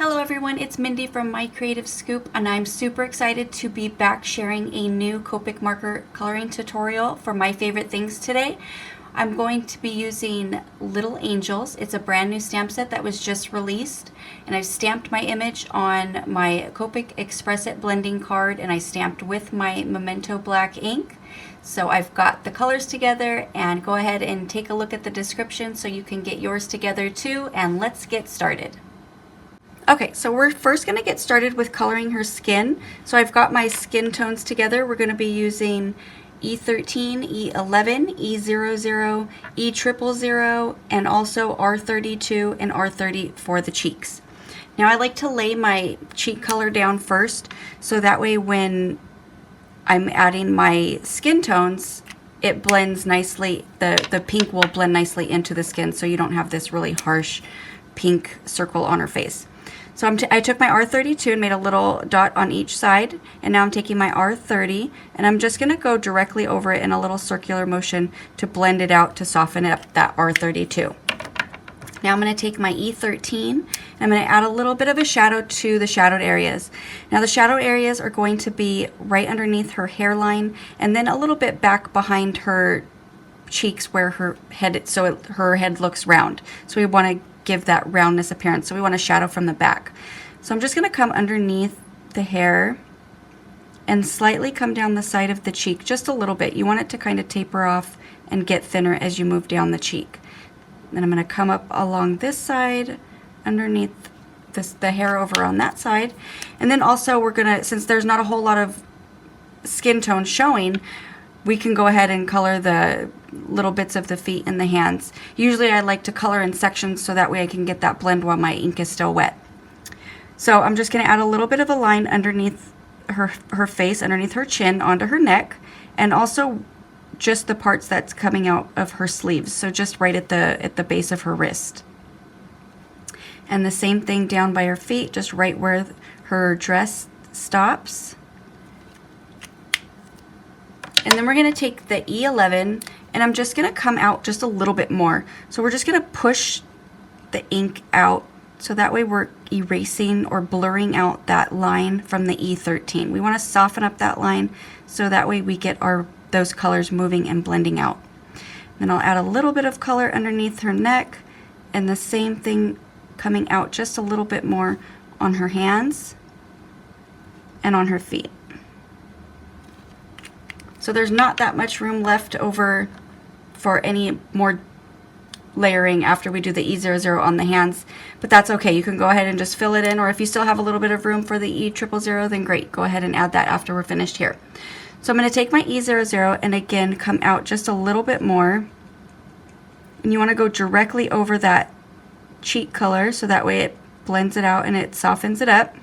Hello everyone, it's Mindy from My Creative Scoop, and I'm super excited to be back sharing a new Copic marker coloring tutorial for my favorite things today. I'm going to be using Little Angels. It's a brand new stamp set that was just released, and I've stamped my image on my Copic Express It blending card, and I stamped with my Memento black ink. So I've got the colors together, and go ahead and take a look at the description so you can get yours together too, and let's get started. Okay, so we're first going to get started with coloring her skin. So I've got my skin tones together. We're going to be using E13, E11, E00, E000, and also R32 and R30 for the cheeks. Now I like to lay my cheek color down first, so that way when I'm adding my skin tones, it blends nicely, the pink will blend nicely into the skin, so you don't have this really harsh pink circle on her face. So I took my R32 and made a little dot on each side, and now I'm taking my R30 and I'm just going to go directly over it in a little circular motion to blend it out to soften up that R32. Now I'm going to take my E13 and I'm going to add a little bit of a shadow to the shadowed areas. Now the shadowed areas are going to be right underneath her hairline and then a little bit back behind her cheeks where her head, so her head looks round. So we want to give that roundness appearance, so we want a shadow from the back. So I'm just going to come underneath the hair and slightly come down the side of the cheek just a little bit. You want it to kind of taper off and get thinner as you move down the cheek. Then I'm going to come up along this side underneath the hair over on that side, and then also we're going to, since there's not a whole lot of skin tone showing, we can go ahead and color the little bits of the feet and the hands. Usually I like to color in sections so that way I can get that blend while my ink is still wet. So I'm just going to add a little bit of a line underneath her face, underneath her chin, onto her neck, and also just the parts that's coming out of her sleeves, so just right at the base of her wrist. And the same thing down by her feet, just right where her dress stops. And then we're going to take the E11 and I'm just going to come out just a little bit more. So we're just going to push the ink out so that way we're erasing or blurring out that line from the E13. We want to soften up that line so that way we get those colors moving and blending out. Then I'll add a little bit of color underneath her neck, and the same thing coming out just a little bit more on her hands and on her feet. So there's not that much room left over for any more layering after we do the E00 on the hands, but that's okay. You can go ahead and just fill it in, or if you still have a little bit of room for the E000, then great, go ahead and add that after we're finished here. So I'm going to take my E00 and again come out just a little bit more, and you want to go directly over that cheek color so that way it blends it out and it softens it up.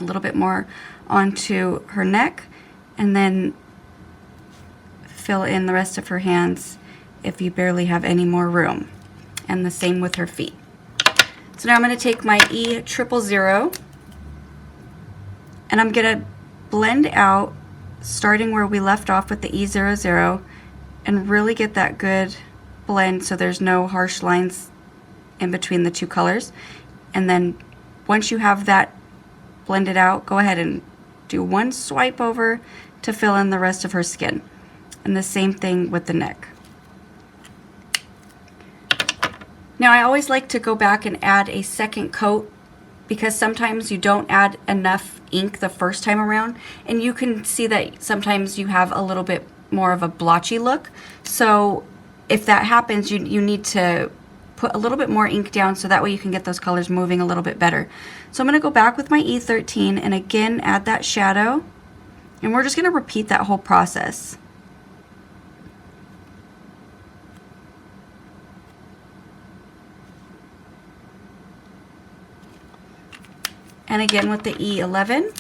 A little bit more onto her neck, and then fill in the rest of her hands if you barely have any more room, and the same with her feet. So now I'm going to take my E000 and I'm going to blend out starting where we left off with the E00 and really get that good blend so there's no harsh lines in between the two colors. And then once you have that blended out, go ahead and do one swipe over to fill in the rest of her skin. And the same thing with the neck. Now I always like to go back and add a second coat because sometimes you don't add enough ink the first time around, and you can see that sometimes you have a little bit more of a blotchy look. So if that happens, you need to put a little bit more ink down so that way you can get those colors moving a little bit better. So I'm going to go back with my E13 and again add that shadow, and we're just going to repeat that whole process. And again with the E11.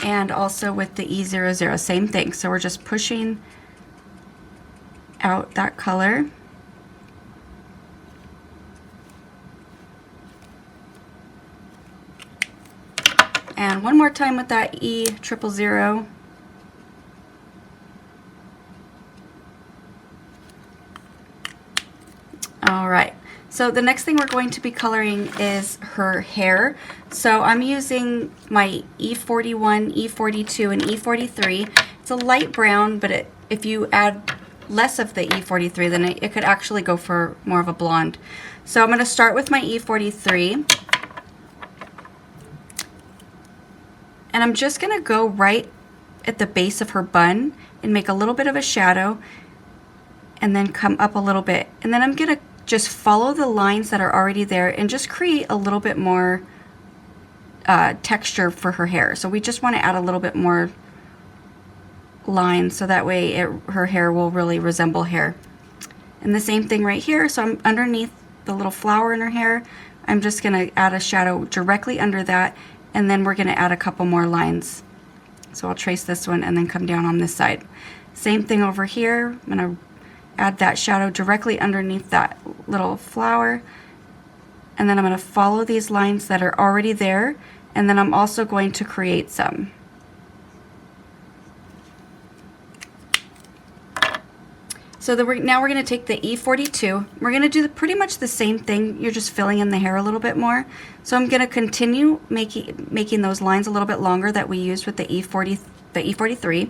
And also with the E00, same thing. So we're just pushing out that color And one more time with that E000. All right, so the next thing we're going to be coloring is her hair. So I'm using my E41, E42, and E43. It's a light brown, but if you add less of the E43, then it could actually go for more of a blonde. So I'm going to start with my E43. And I'm just going to go right at the base of her bun and make a little bit of a shadow and then come up a little bit. And then I'm going to just follow the lines that are already there and just create a little bit more texture for her hair. So we just want to add a little bit more lines so that way her hair will really resemble hair. And the same thing right here. So I'm underneath the little flower in her hair. I'm just going to add a shadow directly under that, and then we're going to add a couple more lines. So I'll trace this one and then come down on this side. Same thing over here. I'm going to add that shadow directly underneath that little flower, and then I'm going to follow these lines that are already there, and then I'm also going to create some. So now we're going to take the E42. We're going to do pretty much the same thing. You're just filling in the hair a little bit more. So I'm going to continue making those lines a little bit longer that we used with the E43.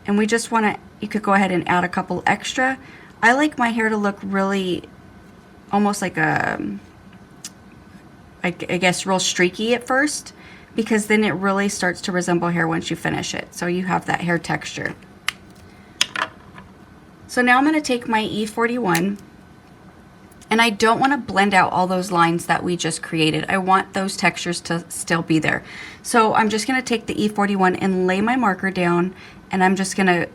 And we just want to, you could go ahead and add a couple extra. I like my hair to look really almost like a, I guess, real streaky at first, because then it really starts to resemble hair once you finish it. So you have that hair texture. So now I'm going to take my E41, and I don't want to blend out all those lines that we just created. I want those textures to still be there. So I'm just going to take the E41 and lay my marker down, and I'm just going to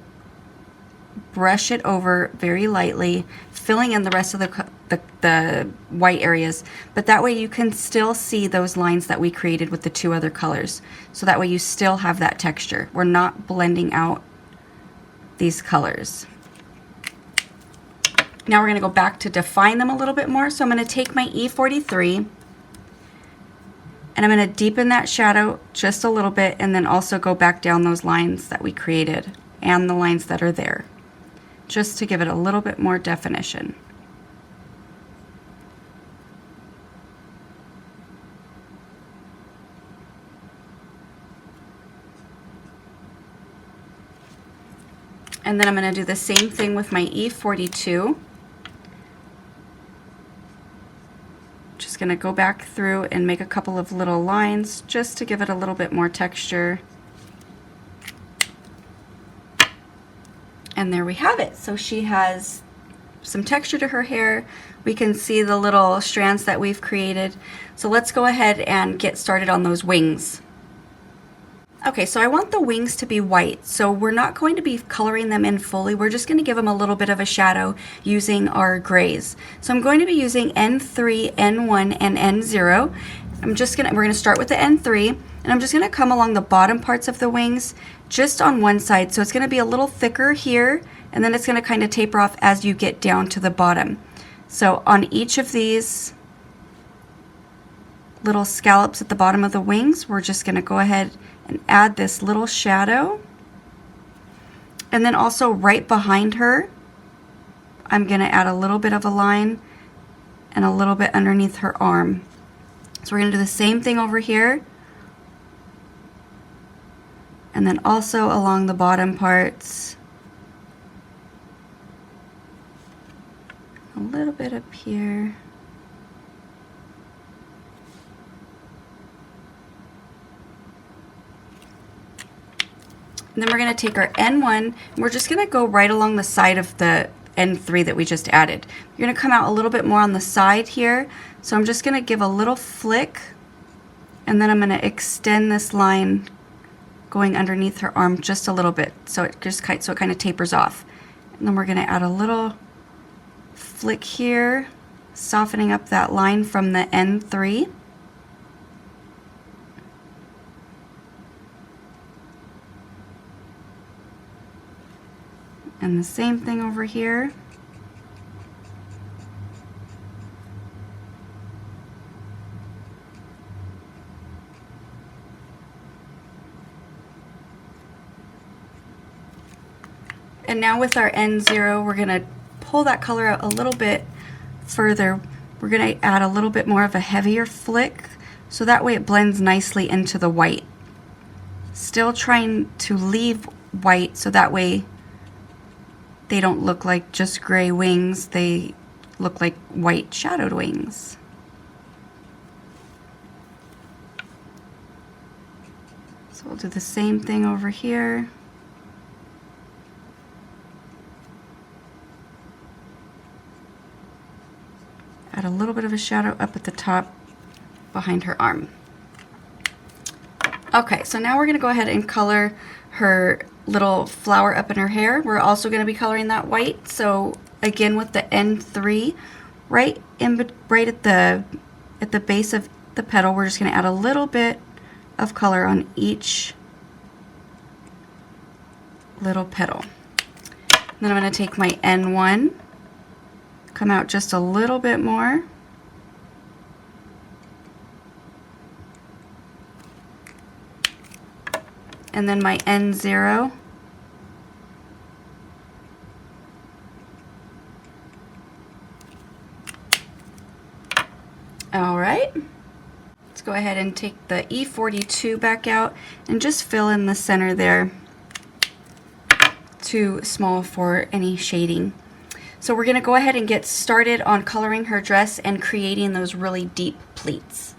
brush it over very lightly, filling in the rest of the white areas. But that way you can still see those lines that we created with the two other colors. So that way you still have that texture. We're not blending out these colors. Now we're going to go back to define them a little bit more. So I'm going to take my E43 and I'm going to deepen that shadow just a little bit, and then also go back down those lines that we created and the lines that are there, just to give it a little bit more definition. And then I'm going to do the same thing with my E42. Just going to go back through and make a couple of little lines just to give it a little bit more texture. And there we have it. So she has some texture to her hair. We can see the little strands that we've created. So let's go ahead and get started on those wings. Okay, so I want the wings to be white, so we're not going to be coloring them in fully. We're just going to give them a little bit of a shadow using our grays. So I'm going to be using N3, N1, and N0. We're going to start with the N3, and I'm just going to come along the bottom parts of the wings just on one side. So it's going to be a little thicker here, and then it's going to kind of taper off as you get down to the bottom. So on each of these little scallops at the bottom of the wings, we're just going to go ahead and add this little shadow. And then also right behind her, I'm going to add a little bit of a line and a little bit underneath her arm. So we're going to do the same thing over here. And then also along the bottom parts. A little bit up here. And then we're going to take our N1, and we're just going to go right along the side of the N3 that we just added. You're going to come out a little bit more on the side here. So I'm just going to give a little flick, and then I'm going to extend this line going underneath her arm just a little bit, so it kind of tapers off. And then we're going to add a little flick here, softening up that line from the N3. And the same thing over here. And now with our N0, we're gonna pull that color out a little bit further. We're gonna add a little bit more of a heavier flick, so that way it blends nicely into the white. Still trying to leave white so that way they don't look like just gray wings, they look like white shadowed wings. So we'll do the same thing over here. Add a little bit of a shadow up at the top behind her arm. Okay, so now we're going to go ahead and color her little flower up in her hair. We're also going to be coloring that white. So again with the N3, right at the base of the petal, we're just going to add a little bit of color on each little petal. And then I'm going to take my N1, come out just a little bit more. And then my N0. All right. Let's go ahead and take the E42 back out and just fill in the center there. Too small for any shading. So we're going to go ahead and get started on coloring her dress and creating those really deep pleats.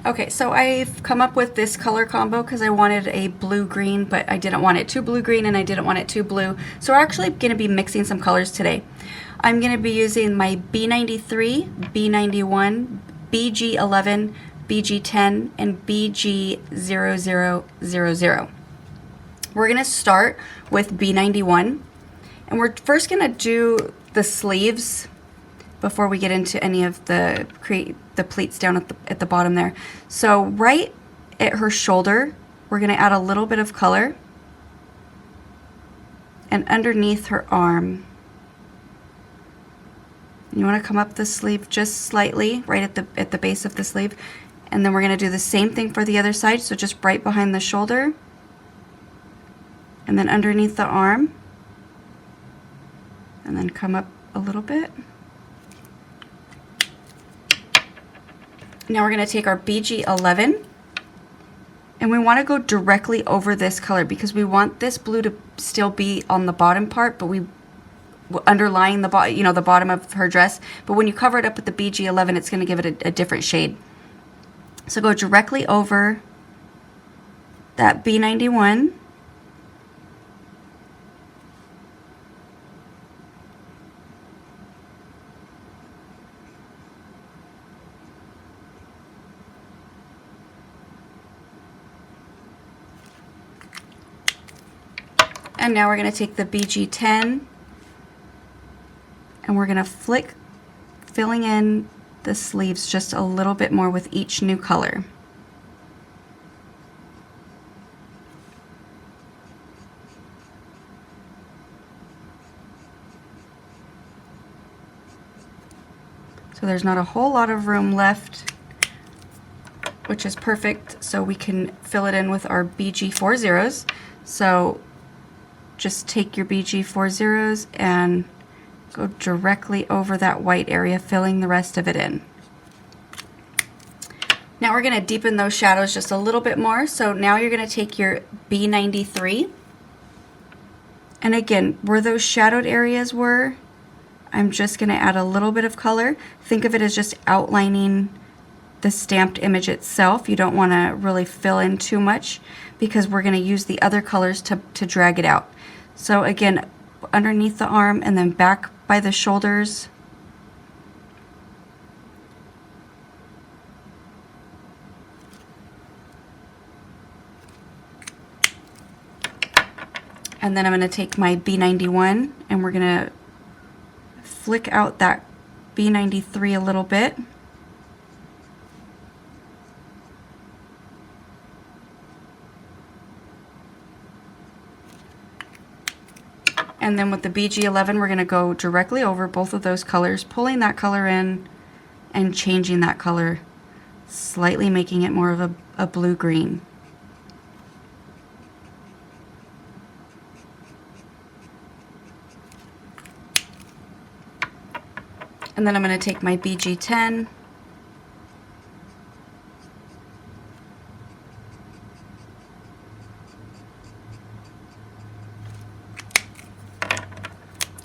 Okay, so I've come up with this color combo because I wanted a blue-green, but I didn't want it too blue-green and I didn't want it too blue. So we're actually going to be mixing some colors today. I'm going to be using my B93, B91, BG11, BG10, and BG0000. We're going to start with B91, and we're first going to do the sleeves before we get into any of the pleats down at the bottom there. So right at her shoulder, we're going to add a little bit of color, and underneath her arm. You want to come up the sleeve just slightly, right at the base of the sleeve, and then we're going to do the same thing for the other side. So just right behind the shoulder, and then underneath the arm, and then come up a little bit. Now we're going to take our BG11, and we want to go directly over this color because we want this blue to still be on the bottom part, but we underlying the the bottom of her dress. But when you cover it up with the BG11, it's going to give it a different shade. So go directly over that B91. And now we're going to take the BG10 and we're going to flick, filling in the sleeves just a little bit more with each new color. So there's not a whole lot of room left, which is perfect, so we can fill it in with our BG40s. So just take your BG40s and go directly over that white area, filling the rest of it in. Now we're going to deepen those shadows just a little bit more. So now you're going to take your B93, and again, where those shadowed areas were, I'm just going to add a little bit of color. Think of it as just outlining the stamped image itself. You don't want to really fill in too much because we're going to use the other colors to drag it out. So again, underneath the arm and then back by the shoulders. And then I'm going to take my B91 and we're going to flick out that B93 a little bit. And then with the BG11, we're going to go directly over both of those colors, pulling that color in and changing that color, slightly making it more of a blue-green. And then I'm going to take my BG10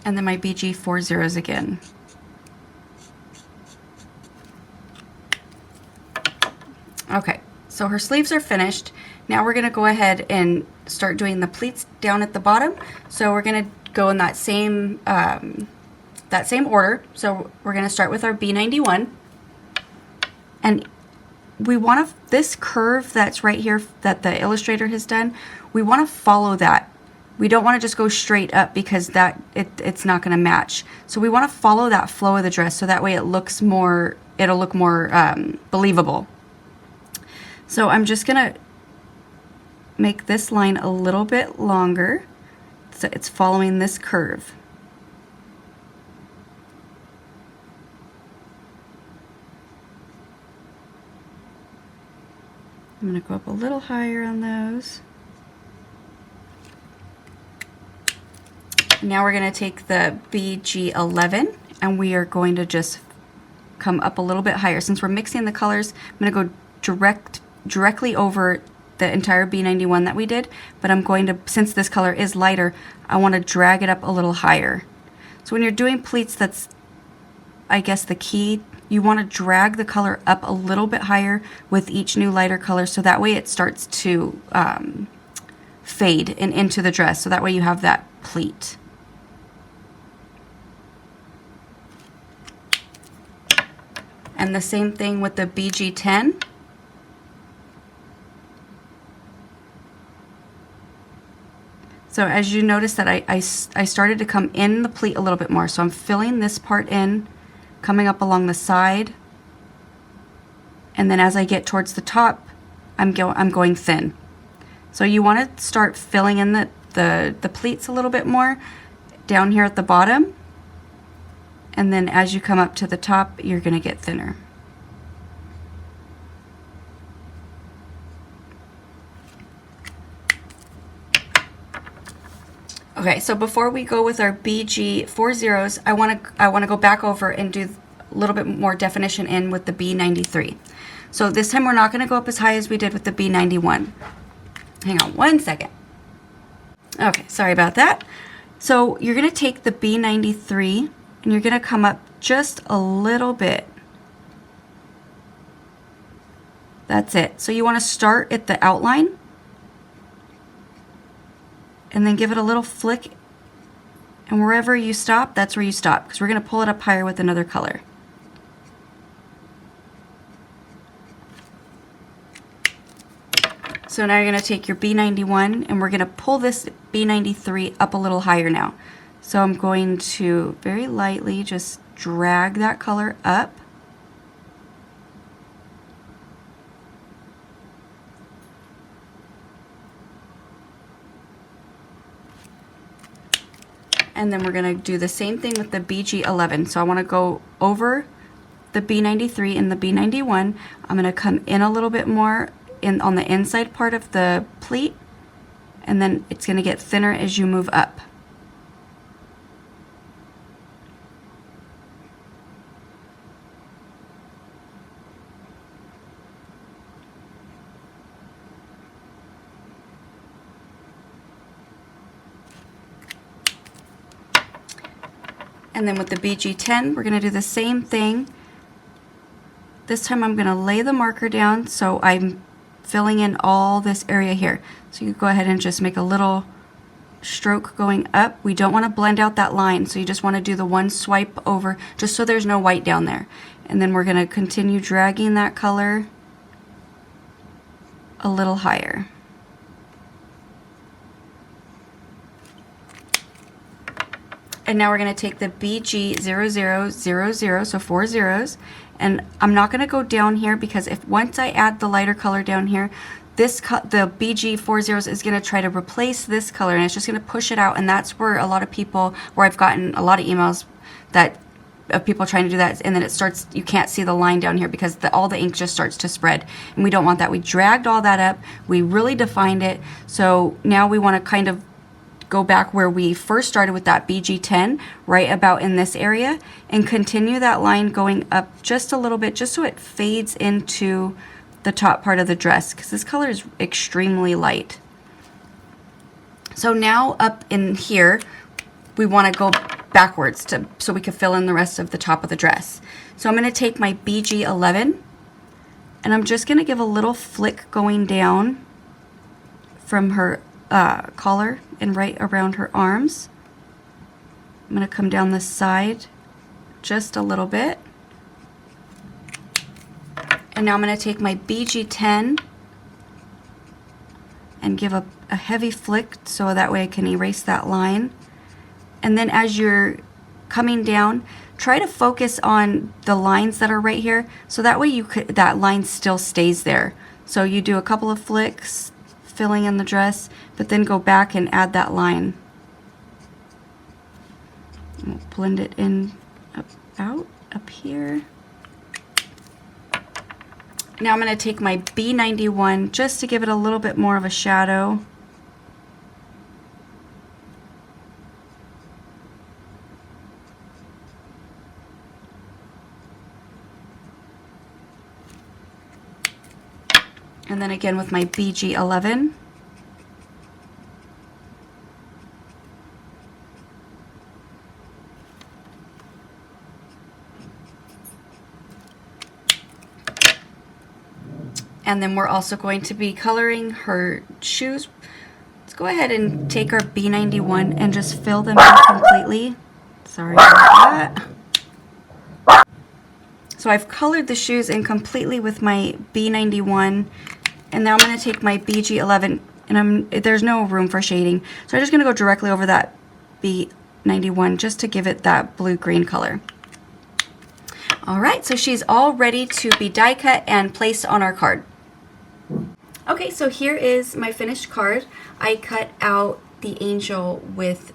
and then my BG40s again. Okay, so her sleeves are finished. Now we're going to go ahead and start doing the pleats down at the bottom. So we're going to go in that same order. So we're going to start with our B91, and we want to, this curve that's right here that the illustrator has done, we want to follow that. We don't want to just go straight up because it's not going to match. So we want to follow that flow of the dress so that way it'll look more believable. So I'm just going to make this line a little bit longer so it's following this curve. I'm going to go up a little higher on those. Now we're going to take the BG11 and we are going to just come up a little bit higher. Since we're mixing the colors, I'm going to go directly over the entire B91 that we did, but I'm going to, since this color is lighter, I want to drag it up a little higher. So when you're doing pleats, that's, I guess, the key. You want to drag the color up a little bit higher with each new lighter color so that way it starts to fade and into the dress, so that way you have that pleat. And the same thing with the BG10. So as you notice that I started to come in the pleat a little bit more. So I'm filling this part in, coming up along the side. And then as I get towards the top, I'm going thin. So you want to start filling in the pleats a little bit more down here at the bottom. And then as you come up to the top, you're going to get thinner. Okay, so before we go with our BG40s, I want to go back over and do a little bit more definition in with the B93. So this time we're not going to go up as high as we did with the B91. Hang on one second. Okay, sorry about that. So you're going to take the B93 and you're going to come up just a little bit. That's it. So you want to start at the outline and then give it a little flick, and wherever you stop, that's where you stop, because we're going to pull it up higher with another color. So now you're going to take your B91 and we're going to pull this B93 up a little higher now. So I'm going to very lightly just drag that color up. And then we're going to do the same thing with the BG11. So I want to go over the B93 and the B91. I'm going to come in a little bit more on the inside part of the pleat, and then it's going to get thinner as you move up. And then with the BG10, we're going to do the same thing. This time I'm going to lay the marker down so I'm filling in all this area here. So you go ahead and just make a little stroke going up. We don't want to blend out that line, so you just want to do the one swipe over just so there's no white down there. And then we're going to continue dragging that color a little higher. And now we're going to take the BG0000, so 4 zeros, and I'm not going to go down here because once I add the lighter color down here, the BG40s is going to try to replace this color, and it's just going to push it out. And that's where a lot of people, where I've gotten a lot of emails of people trying to do that, and then it starts, you can't see the line down here because all the ink just starts to spread, and we don't want that. We dragged all that up, we really defined it, so now we want to kind of go back where we first started with that BG10, right about in this area, and continue that line going up just a little bit, just so it fades into the top part of the dress, because this color is extremely light. So now up in here, we want to go backwards so we can fill in the rest of the top of the dress. So I'm going to take my BG11, and I'm just going to give a little flick going down from her collar and right around her arms. I'm going to come down the side just a little bit. And now I'm going to take my BG10 and give a heavy flick so that way I can erase that line. And then as you're coming down, try to focus on the lines that are right here, so that way that line still stays there. So you do a couple of flicks, filling in the dress, but then go back and add that line. We'll blend it in up here. Now I'm going to take my B91 just to give it a little bit more of a shadow. And then again with my BG11. And then we're also going to be coloring her shoes. Let's go ahead and take our B91 and just fill them in completely. Sorry about that. So I've colored the shoes in completely with my B91, and now I'm going to take my BG11, and there's no room for shading, so I'm just going to go directly over that B91 just to give it that blue-green color. Alright, so she's all ready to be die cut and placed on our card. Okay, so here is my finished card. I cut out the angel with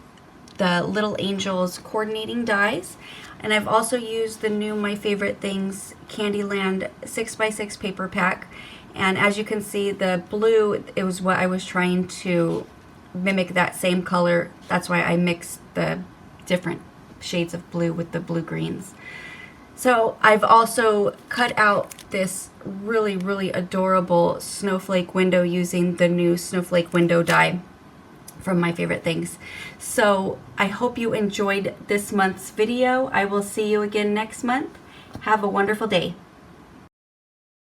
the little angels coordinating dies, and I've also used the new My Favorite Things Candyland 6x6 paper pack. And as you can see, the blue, it was what I was trying to mimic, that same color. That's why I mixed the different shades of blue with the blue greens. So I've also cut out this really, really adorable snowflake window using the new snowflake window die from My Favorite Things. So I hope you enjoyed this month's video. I will see you again next month. Have a wonderful day.